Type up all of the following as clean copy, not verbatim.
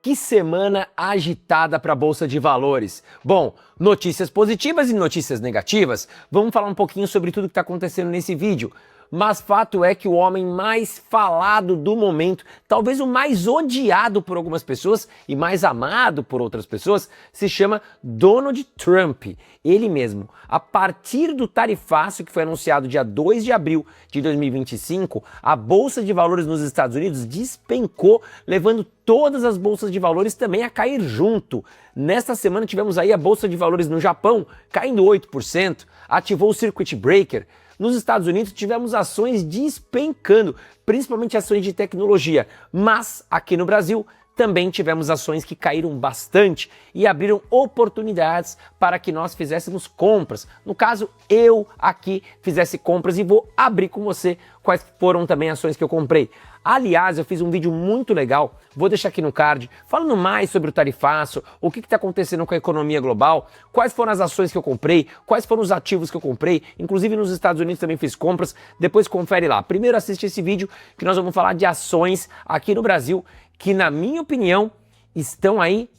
Que semana agitada para a Bolsa de Valores. Bom, notícias positivas e notícias negativas. Vamos falar um pouquinho sobre tudo que está acontecendo nesse vídeo. Mas fato é que o homem mais falado do momento, talvez o mais odiado por algumas pessoas e mais amado por outras pessoas, se chama Donald Trump. Ele mesmo. A partir do tarifaço que foi anunciado dia 2 de abril de 2025, a Bolsa de Valores nos Estados Unidos despencou, levando todas as bolsas de valores também a cair junto. Nesta semana tivemos aí a Bolsa de Valores no Japão caindo 8%, ativou o Circuit Breaker. Nos Estados Unidos tivemos ações despencando, principalmente ações de tecnologia, mas aqui no Brasil também tivemos ações que caíram bastante e abriram oportunidades para que nós fizéssemos compras. No caso, eu aqui fizesse compras e vou abrir com você quais foram também ações que eu comprei. Aliás, eu fiz um vídeo muito legal, vou deixar aqui no card, falando mais sobre o tarifaço, o que está acontecendo com a economia global, quais foram as ações que eu comprei, quais foram os ativos que eu comprei, inclusive nos Estados Unidos também fiz compras, depois confere lá. Primeiro assiste esse vídeo que nós vamos falar de ações aqui no Brasil, que na minha opinião estão aí,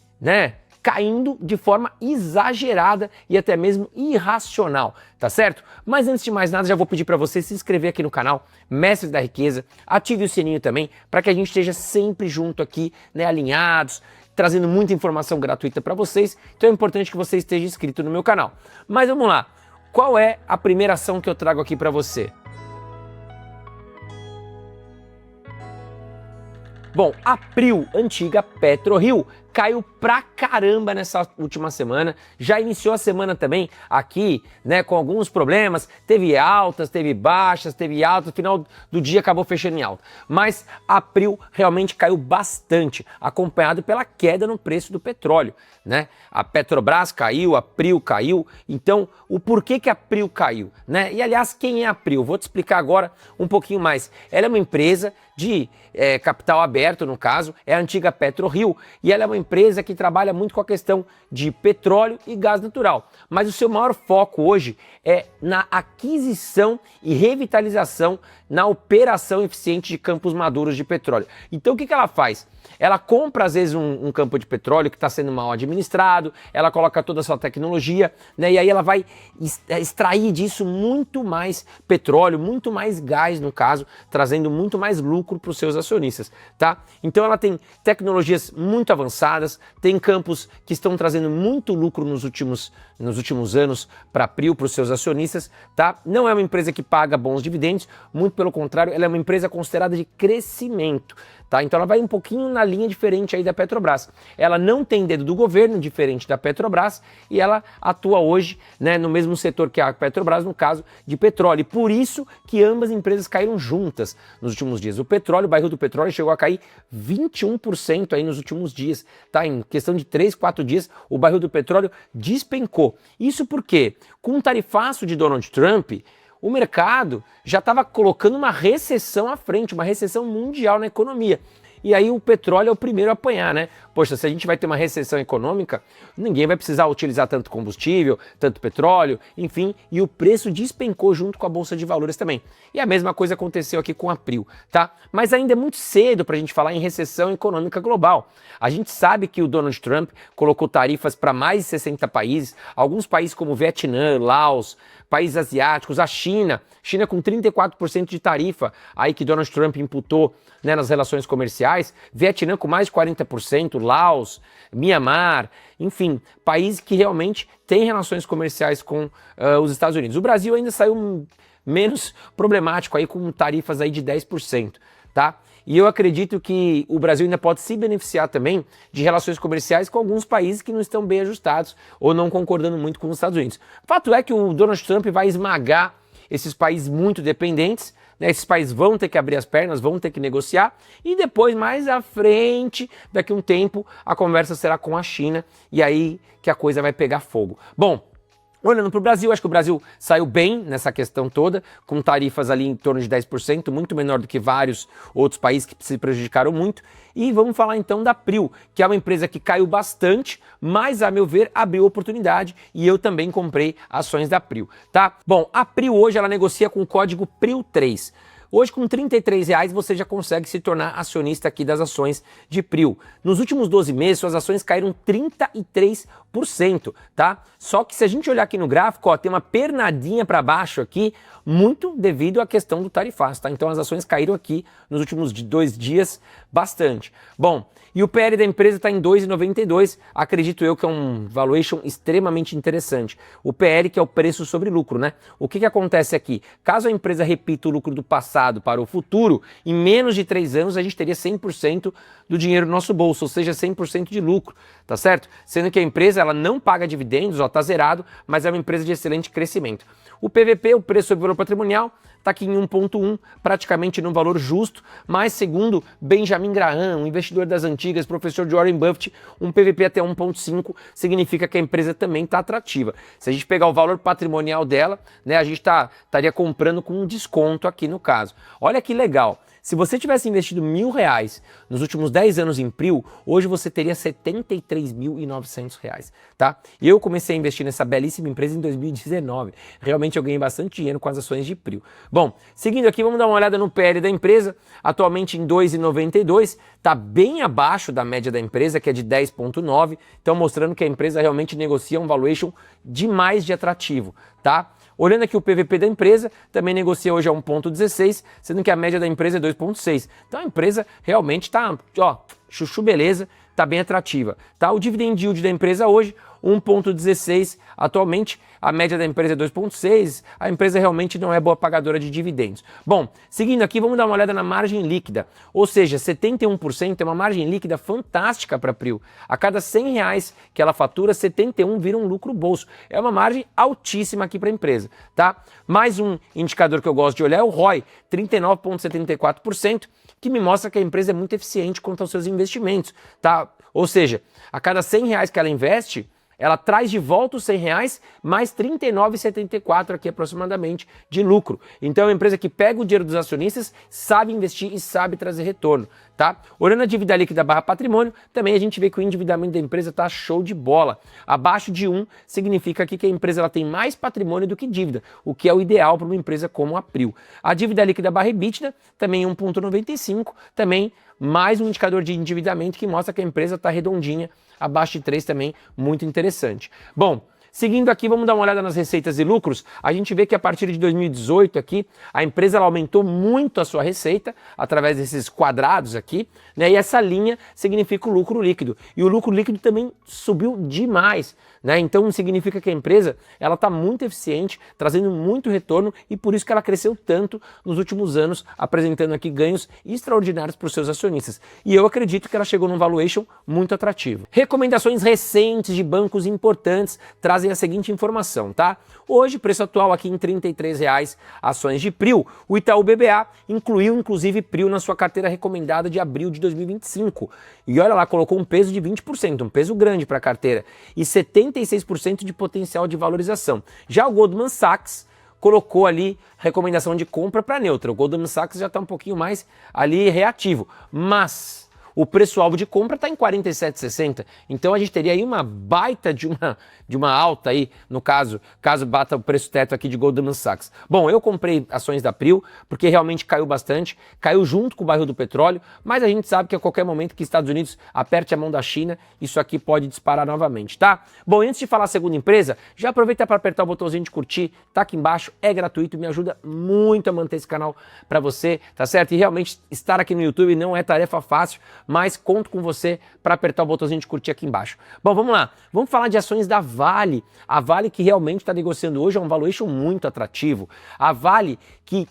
caindo de forma exagerada e até mesmo irracional, tá certo? Mas antes de mais nada, já vou pedir para você se inscrever aqui no canal Mestres da Riqueza, ative o sininho também, para que a gente esteja sempre junto aqui, alinhados, trazendo muita informação gratuita para vocês, então é importante que você esteja inscrito no meu canal. Mas vamos lá, qual é a primeira ação que eu trago aqui para você? Bom, a PRIO, antiga PetroRio, caiu pra caramba nessa última semana, já iniciou a semana também aqui, com alguns problemas, teve altas, teve baixas, teve altas, no final do dia acabou fechando em alta. Mas a PRIO realmente caiu bastante, acompanhado pela queda no preço do petróleo, A Petrobras caiu, a PRIO caiu, então o porquê que a PRIO caiu, E aliás, quem é a PRIO? Vou te explicar agora um pouquinho mais. Ela é uma empresa de capital aberto, no caso, é a antiga PetroRio, e ela é uma empresa que trabalha muito com a questão de petróleo e gás natural. Mas o seu maior foco hoje é na aquisição e revitalização, na operação eficiente de campos maduros de petróleo. Então o que ela faz? Ela compra às vezes um campo de petróleo que está sendo mal administrado, ela coloca toda a sua tecnologia, e aí ela vai extrair disso muito mais petróleo, muito mais gás no caso, trazendo muito mais lucro para os seus acionistas, tá? Então ela tem tecnologias muito avançadas, tem campos que estão trazendo muito lucro nos últimos anos para a PRIO, para os seus acionistas, tá? Não é uma empresa que paga bons dividendos, muito pelo contrário, ela é uma empresa considerada de crescimento, tá? Então ela vai um pouquinho na linha diferente aí da Petrobras. Ela não tem dedo do governo, diferente da Petrobras, e ela atua hoje, no mesmo setor que a Petrobras, no caso de petróleo. E por isso que ambas empresas caíram juntas nos últimos dias. O petróleo, o barril do petróleo chegou a cair 21% aí nos últimos dias, tá? Em questão de 3, 4 dias, o barril do petróleo despencou. Isso porque, com o tarifaço de Donald Trump, o mercado já estava colocando uma recessão à frente, uma recessão mundial na economia. E aí o petróleo é o primeiro a apanhar, Poxa, se a gente vai ter uma recessão econômica, ninguém vai precisar utilizar tanto combustível, tanto petróleo, enfim, e o preço despencou junto com a Bolsa de Valores também. E a mesma coisa aconteceu aqui com a PRIO, tá? Mas ainda é muito cedo para a gente falar em recessão econômica global. A gente sabe que o Donald Trump colocou tarifas para mais de 60 países, alguns países como Vietnã, Laos, países asiáticos, a China com 34% de tarifa aí que Donald Trump imputou nas relações comerciais, Vietnã com mais de 40%, Laos, Mianmar, enfim, países que realmente têm relações comerciais com os Estados Unidos. O Brasil ainda saiu menos problemático aí com tarifas aí de 10%, tá? E eu acredito que o Brasil ainda pode se beneficiar também de relações comerciais com alguns países que não estão bem ajustados ou não concordando muito com os Estados Unidos. Fato é que o Donald Trump vai esmagar esses países muito dependentes, esses países vão ter que abrir as pernas, vão ter que negociar e depois, mais à frente, daqui a um tempo, a conversa será com a China e aí que a coisa vai pegar fogo. Bom, olhando para o Brasil, acho que o Brasil saiu bem nessa questão toda, com tarifas ali em torno de 10%, muito menor do que vários outros países que se prejudicaram muito. E vamos falar então da PRIO, que é uma empresa que caiu bastante, mas a meu ver abriu oportunidade e eu também comprei ações da PRIO, tá? Bom, a PRIO hoje ela negocia com o código PRIO3. Hoje, com R$ 33,00, você já consegue se tornar acionista aqui das ações de Prio. Nos últimos 12 meses, suas ações caíram 33%, tá? Só que se a gente olhar aqui no gráfico, ó, tem uma pernadinha para baixo aqui, muito devido à questão do tarifaço, tá? Então as ações caíram aqui nos últimos 2 dias bastante. Bom, e o PL da empresa está em 2,92, acredito eu que é um valuation extremamente interessante. O PL que é o preço sobre lucro, né? O que acontece aqui? Caso a empresa repita o lucro do passado para o futuro, em menos de 3 anos a gente teria 100% do dinheiro no nosso bolso, ou seja, 100% de lucro, tá certo? Sendo que a empresa ela não paga dividendos, ó, tá zerado, mas é uma empresa de excelente crescimento. O PVP, o preço sobre valor patrimonial, está aqui em 1,1, praticamente num valor justo, mas segundo Benjamin Graham, um investidor das antigas, professor de Warren Buffett, um PVP até 1,5 significa que a empresa também está atrativa. Se a gente pegar o valor patrimonial dela, né, a gente estaria comprando com um desconto aqui no caso. Olha que legal. Se você tivesse investido R$1.000 nos últimos 10 anos em Prio, hoje você teria R$ 73.900, tá? E eu comecei a investir nessa belíssima empresa em 2019. Realmente eu ganhei bastante dinheiro com as ações de Prio. Bom, seguindo aqui, vamos dar uma olhada no PL da empresa, atualmente em 2,92, está bem abaixo da média da empresa, que é de 10,9, então mostrando que a empresa realmente negocia um valuation demais de atrativo, tá? Olhando aqui o PVP da empresa, também negocia hoje a 1,16, sendo que a média da empresa é 2,6. Então a empresa realmente está, ó, chuchu beleza, está bem atrativa. Tá? O dividend yield da empresa hoje, 1,16, atualmente a média da empresa é 2,6, a empresa realmente não é boa pagadora de dividendos. Bom, seguindo aqui, vamos dar uma olhada na margem líquida, ou seja, 71% é uma margem líquida fantástica para a Prio. A cada R$100 que ela fatura, 71 vira um lucro bolso. É uma margem altíssima aqui para a empresa, tá? Mais um indicador que eu gosto de olhar é o ROI, 39,74%, que me mostra que a empresa é muito eficiente quanto aos seus investimentos, tá? Ou seja, a cada R$100 que ela investe, ela traz de volta os R$100 mais R$ 39,74 aqui aproximadamente de lucro. Então é uma empresa que pega o dinheiro dos acionistas, sabe investir e sabe trazer retorno, tá? Olhando a dívida líquida barra patrimônio, também a gente vê que o endividamento da empresa está show de bola. Abaixo de 1 significa aqui que a empresa ela tem mais patrimônio do que dívida, o que é o ideal para uma empresa como a Prio. A dívida líquida barra EBITDA também 1,95, também mais um indicador de endividamento que mostra que a empresa está redondinha, abaixo de 3 também, muito interessante. Bom, seguindo aqui, vamos dar uma olhada nas receitas e lucros. A gente vê que a partir de 2018 aqui, a empresa ela aumentou muito a sua receita, através desses quadrados aqui, né? E essa linha significa o lucro líquido. E o lucro líquido também subiu demais, né? Então significa que a empresa ela está muito eficiente, trazendo muito retorno e por isso que ela cresceu tanto nos últimos anos, apresentando aqui ganhos extraordinários para os seus acionistas. E eu acredito que ela chegou num valuation muito atrativo. Recomendações recentes de bancos importantes trazem a seguinte informação, tá? Hoje, preço atual aqui em R$ 33,00 ações de Prio. O Itaú BBA incluiu inclusive Prio na sua carteira recomendada de abril de 2025. E olha lá, colocou um peso de 20%, um peso grande para a carteira, e 76% de potencial de valorização. Já o Goldman Sachs colocou ali recomendação de compra para neutra. O Goldman Sachs já está um pouquinho mais ali reativo, mas o preço-alvo de compra está em 47,60, então a gente teria aí uma baita de uma alta aí, no caso bata o preço teto aqui de Goldman Sachs. Bom, eu comprei ações da Prio, porque realmente caiu bastante, caiu junto com o barril do petróleo, mas a gente sabe que a qualquer momento que Estados Unidos aperte a mão da China, isso aqui pode disparar novamente, tá? Bom, antes de falar a segunda empresa, já aproveita para apertar o botãozinho de curtir, tá aqui embaixo, é gratuito, me ajuda muito a manter esse canal para você, tá certo? E realmente estar aqui no YouTube não é tarefa fácil, mas conto com você para apertar o botãozinho de curtir aqui embaixo. Bom, vamos lá. Vamos falar de ações da Vale. A Vale que realmente está negociando hoje é um valuation muito atrativo. A Vale que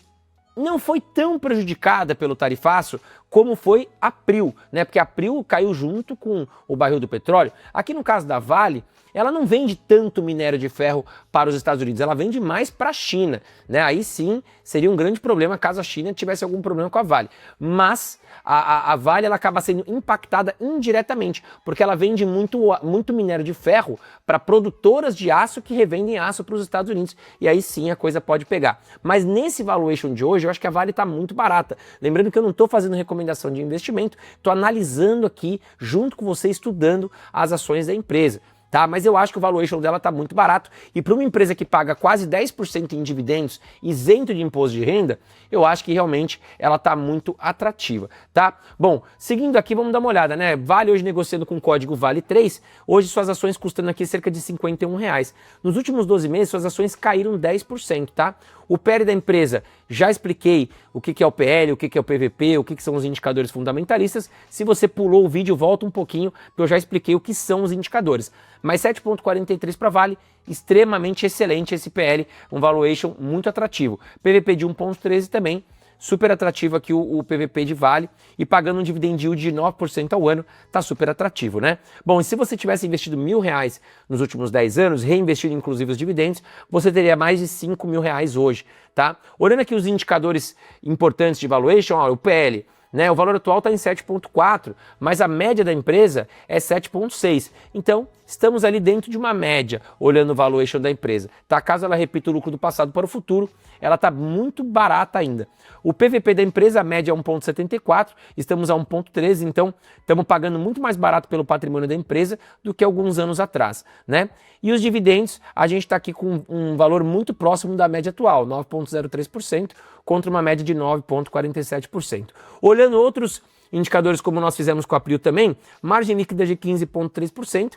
não foi tão prejudicada pelo tarifaço como foi a Prio, né? Porque a Prio caiu junto com o barril do petróleo. Aqui no caso da Vale, ela não vende tanto minério de ferro para os Estados Unidos, ela vende mais para a China, né? Aí sim seria um grande problema caso a China tivesse algum problema com a Vale. Mas a Vale ela acaba sendo impactada indiretamente, porque ela vende muito minério de ferro para produtoras de aço que revendem aço para os Estados Unidos. E aí sim a coisa pode pegar. Mas nesse valuation de hoje, eu acho que a Vale está muito barata. Lembrando que eu não estou fazendo recomendação de investimento, estou analisando aqui junto com você, estudando as ações da empresa. tá? Mas eu acho que o valuation dela tá muito barato e para uma empresa que paga quase 10% em dividendos, isento de imposto de renda, eu acho que realmente ela tá muito atrativa, tá? Bom, seguindo aqui, vamos dar uma olhada, né? Vale hoje negociando com o código VALE3, hoje suas ações custando aqui cerca de R$51. Nos últimos 12 meses, suas ações caíram 10%, tá? O PL da empresa, já expliquei o que é o PL, o que é o PVP, o que são os indicadores fundamentalistas. Se você pulou o vídeo, volta um pouquinho, porque eu já expliquei o que são os indicadores. Mas 7,43 para Vale, extremamente excelente esse PL, um valuation muito atrativo. PVP de 1,13 também, super atrativo aqui o PVP de Vale e pagando um dividend yield de 9% ao ano, tá super atrativo, né? Bom, e se você tivesse investido R$1.000 nos últimos 10 anos, reinvestido inclusive os dividendos, você teria mais de R$5.000 hoje, tá? Olhando aqui os indicadores importantes de valuation, ó, o PL, né? O valor atual está em 7,4, mas a média da empresa é 7,6. Então, estamos ali dentro de uma média, olhando o valuation da empresa. Tá? Caso ela repita o lucro do passado para o futuro, ela está muito barata ainda. O PVP da empresa, a média é 1,74, estamos a 1,13, então estamos pagando muito mais barato pelo patrimônio da empresa do que alguns anos atrás, né? E os dividendos, a gente está aqui com um valor muito próximo da média atual, 9,03%, contra uma média de 9,47%. Olhando outros indicadores como nós fizemos com a Prio também, margem líquida de 15,3%,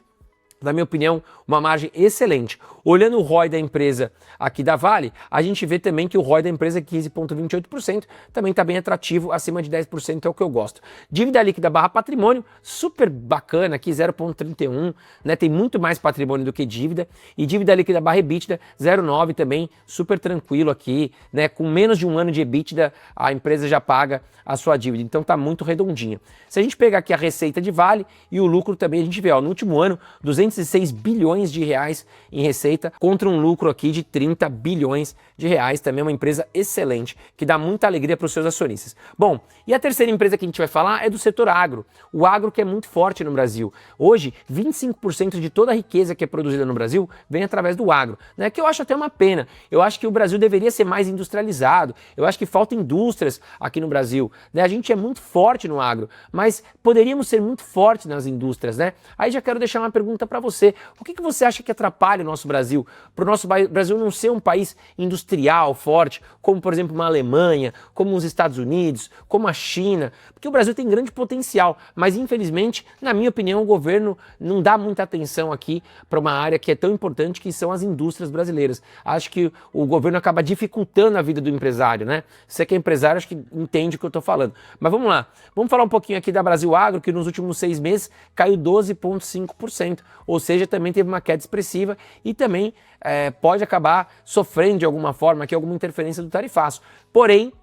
na minha opinião, uma margem excelente. Olhando o ROI da empresa aqui da Vale, a gente vê também que o ROI da empresa é 15,28%, também está bem atrativo, acima de 10% é o que eu gosto. Dívida líquida barra patrimônio, super bacana aqui, 0,31, né? Tem muito mais patrimônio do que dívida. E dívida líquida barra EBITDA, 0,9 também, super tranquilo aqui, né? Com menos de um ano de EBITDA, a empresa já paga a sua dívida, então tá muito redondinha. Se a gente pegar aqui a receita de Vale e o lucro também, a gente vê, ó, no último ano, 206 bilhões de reais em receita contra um lucro aqui de 30 bilhões de reais, também uma empresa excelente, que dá muita alegria para os seus acionistas. Bom, e a terceira empresa que a gente vai falar é do setor agro, o agro que é muito forte no Brasil. Hoje, 25% de toda a riqueza que é produzida no Brasil vem através do agro, né? Que eu acho até uma pena. Eu acho que o Brasil deveria ser mais industrializado, eu acho que falta indústrias aqui no Brasil, né? A gente é muito forte no agro, mas poderíamos ser muito fortes nas indústrias, né? Aí já quero deixar uma pergunta para você. O que você acha que atrapalha o nosso Brasil? Para o nosso Brasil não ser um país industrial forte, como por exemplo uma Alemanha, como os Estados Unidos, como a China, porque o Brasil tem grande potencial, mas infelizmente, na minha opinião, o governo não dá muita atenção aqui para uma área que é tão importante, que são as indústrias brasileiras. Acho que o governo acaba dificultando a vida do empresário, né? Você que é empresário, acho que entende o que eu estou falando. Mas vamos lá, vamos falar um pouquinho aqui da Brasil Agro, que nos últimos 6 meses caiu 12,5%, ou seja, também teve uma queda expressiva e também pode acabar sofrendo de alguma forma aqui alguma interferência do tarifaço. Porém,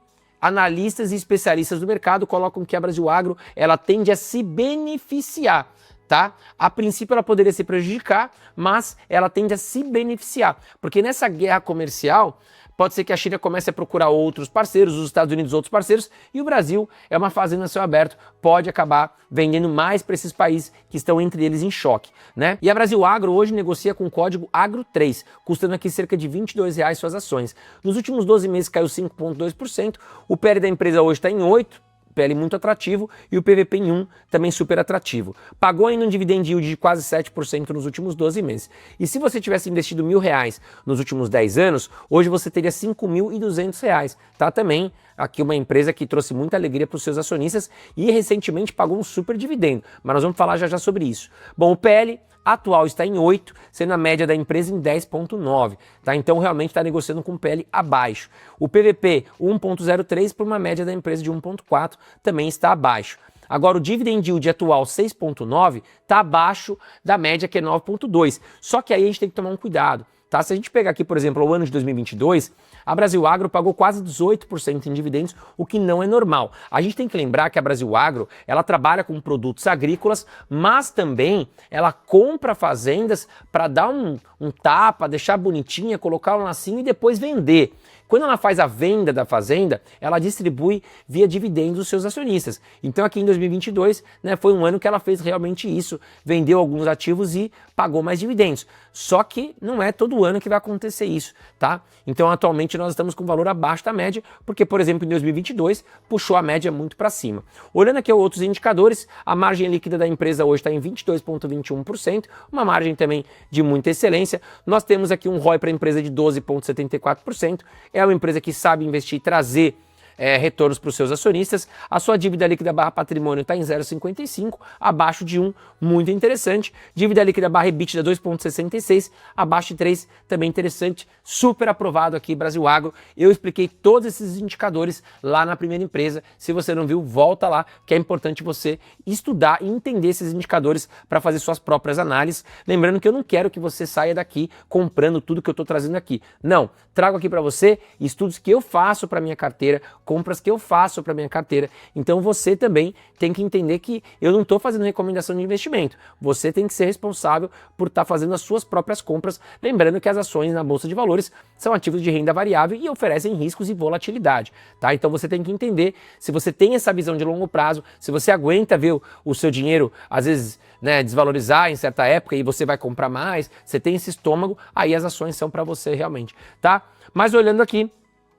analistas e especialistas do mercado colocam que a Brasil Agro ela tende a se beneficiar, tá? A princípio ela poderia se prejudicar, mas ela tende a se beneficiar, porque nessa guerra comercial pode ser que a China comece a procurar outros parceiros, os Estados Unidos outros parceiros, e o Brasil é uma fazenda a céu aberto, pode acabar vendendo mais para esses países que estão entre eles em choque, né? E a Brasil Agro hoje negocia com o código AGRO3, custando aqui cerca de R$22 suas ações. Nos últimos 12 meses caiu 5,2%, o PL da empresa hoje está em 8%, PL muito atrativo, e o PVP em 1 também super atrativo. Pagou ainda um dividend yield de quase 7% nos últimos 12 meses. E se você tivesse investido R$1.000 nos últimos 10 anos, hoje você teria R$5.200, tá? Também aqui uma empresa que trouxe muita alegria para os seus acionistas e recentemente pagou um super dividendo, mas nós vamos falar já sobre isso. Bom, o PL atual está em 8, sendo a média da empresa em 10,9, tá? Então realmente está negociando com PL abaixo. O PVP 1,03 por uma média da empresa de 1,4 também está abaixo. Agora o dividend yield atual 6,9 está abaixo da média que é 9,2. Só que aí a gente tem que tomar um cuidado, tá? Se a gente pegar aqui, por exemplo, o ano de 2022, a Brasil Agro pagou quase 18% em dividendos, o que não é normal. A gente tem que lembrar que a Brasil Agro, ela trabalha com produtos agrícolas, mas também ela compra fazendas para dar um tapa, deixar bonitinha, colocar um lacinho e depois vender. Quando ela faz a venda da fazenda, ela distribui via dividendos os seus acionistas. Então aqui em 2022, né, foi um ano que ela fez realmente isso, vendeu alguns ativos e pagou mais dividendos. Só que não é todo ano que vai acontecer isso, tá? Então atualmente nós estamos com valor abaixo da média, porque por exemplo em 2022 puxou a média muito para cima. Olhando aqui outros indicadores, a margem líquida da empresa hoje está em 22,21%, uma margem também de muita excelência. Nós temos aqui um ROI para a empresa de 12,74%, é uma empresa que sabe investir e trazer retornos para os seus acionistas. A sua dívida líquida barra patrimônio está em 0,55, abaixo de 1, muito interessante. Dívida líquida barra EBITDA 2,66, abaixo de 3, também interessante. Super aprovado aqui, Brasil Agro. Eu expliquei todos esses indicadores lá na primeira empresa. Se você não viu, volta lá, que é importante você estudar e entender esses indicadores para fazer suas próprias análises. Lembrando que eu não quero que você saia daqui comprando tudo que eu estou trazendo aqui. Não, trago aqui para você estudos que eu faço para minha carteira, compras que eu faço para minha carteira. Então você também tem que entender que eu não estou fazendo recomendação de investimento. Você tem que ser responsável por estar fazendo as suas próprias compras. Lembrando que as ações na Bolsa de Valores são ativos de renda variável e oferecem riscos e volatilidade, tá? Então você tem que entender se você tem essa visão de longo prazo, se você aguenta ver o seu dinheiro, às vezes, né, desvalorizar em certa época e você vai comprar mais, você tem esse estômago, aí as ações são para você realmente, tá? Mas olhando aqui,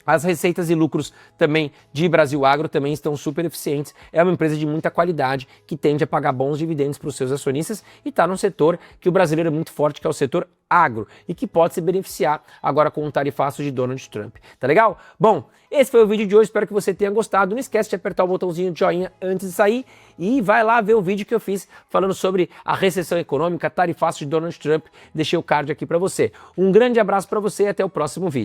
as receitas e lucros também de Brasil Agro também estão super eficientes. É uma empresa de muita qualidade que tende a pagar bons dividendos para os seus acionistas e está num setor que o brasileiro é muito forte, que é o setor agro, e que pode se beneficiar agora com o tarifaço de Donald Trump. Tá legal? Bom, esse foi o vídeo de hoje, espero que você tenha gostado. Não esquece de apertar o botãozinho de joinha antes de sair e vai lá ver o vídeo que eu fiz falando sobre a recessão econômica, tarifaço de Donald Trump. Deixei o card aqui para você. Um grande abraço para você e até o próximo vídeo.